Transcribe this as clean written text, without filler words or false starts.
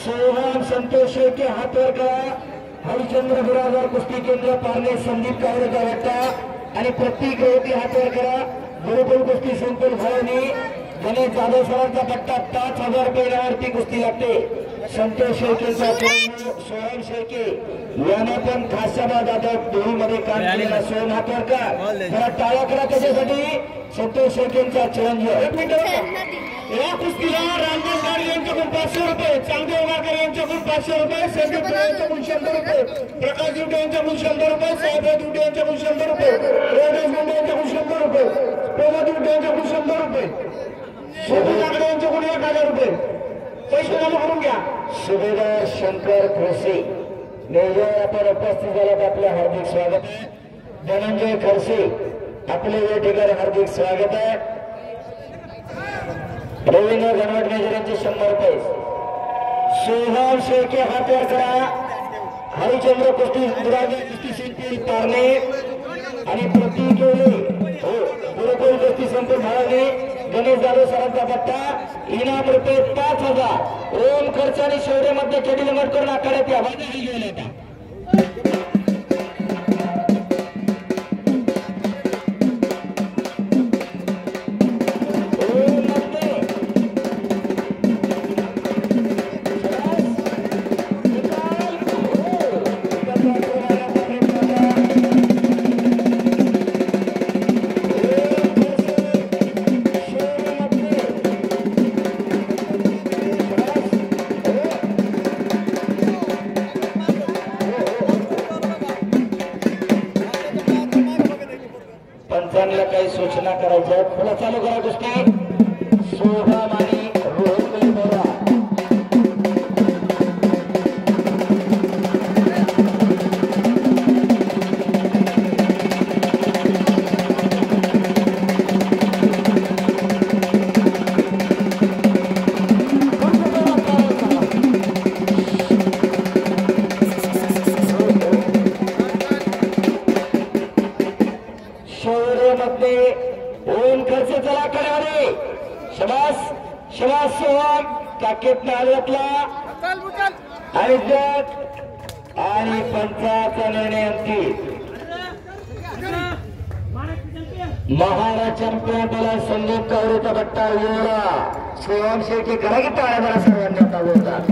सोहम संतोष शेळके हात वर करा. हरिचंद्र बिराजदार कुस्ती केंद्र पारणे संदीप कावरेचा वाटा आणि प्रत्येक व्यक्ती हात वर करा. गुरुकुल कुस्ती संकुल भरवणी गणेश जाधव सरांचा पट्टा 5,000 रुपयावरती कुस्ती लागते. संतोष शेळकेचा सोहम शेळके याने पण खासाबा जाधव दोन्हीमध्ये काम केलेला. सोहम हात वर करा. जरा टाळा करा त्याच्यासाठी. संतोष शेळकेंचा चिरंजीव. एक मिनिट. या कुस्तीला रामदास गाडी यांच्याकडून 500 रुपये, चांगदेव वाघर यांच्याकडून 500 रुपये, संदीप यांच्याकडून 100 रुपये, प्रकाश दुटे यांच्याकडून 100 रुपये, साहेबराव दुटे यांच्याकडून 100 रुपये, रोडेश मुंडे यांच्याकडून 100 रुपये, प्रभा दुटे यांच्याकडून 100 रुपये, सोबत आकडे यांच्याकडून 1000 रुपये. पैसे जमा करून घ्या. सुभेदार शंकर खडसे मेजर आपण उपस्थित झाल्यात. आपलं हार्दिक स्वागत आहे. धनंजय खडसे आपले या ठिकाणी हार्दिक स्वागत आहे. रवींद्र गणवट मेजर यांचे 100 रुपये. सोहम शेळके हात वर करा. हरिचंद्र कुस्ती बिराजदार कुस्ती संकुल पारणे आणि प्रतीक गुरुकुल कुस्ती संकुल भाळवणे गणेश जाधव सरांचा पट्टा. इनाम रुपये 5,000. ओम खर्च आणि शौर्यमध्ये केडी नंबर करून आखाड्यात या. बाजारी घेऊन येता. पंचांना काही सूचना करायच्या. पुढे चालू करा कुस्ती. सोहम आणि रोहन बोरा. ओम खर्च चला करारे. शबास शबास सोहम काकेतनं आल्यातला आणि पंचाचा निर्णय अंतिम. महाराज चॅम्पियन बोला संदीप कावरेचा पट्टा. सोहम शेळके करा की टाळ्या. सर्वांनी आता बोलतात.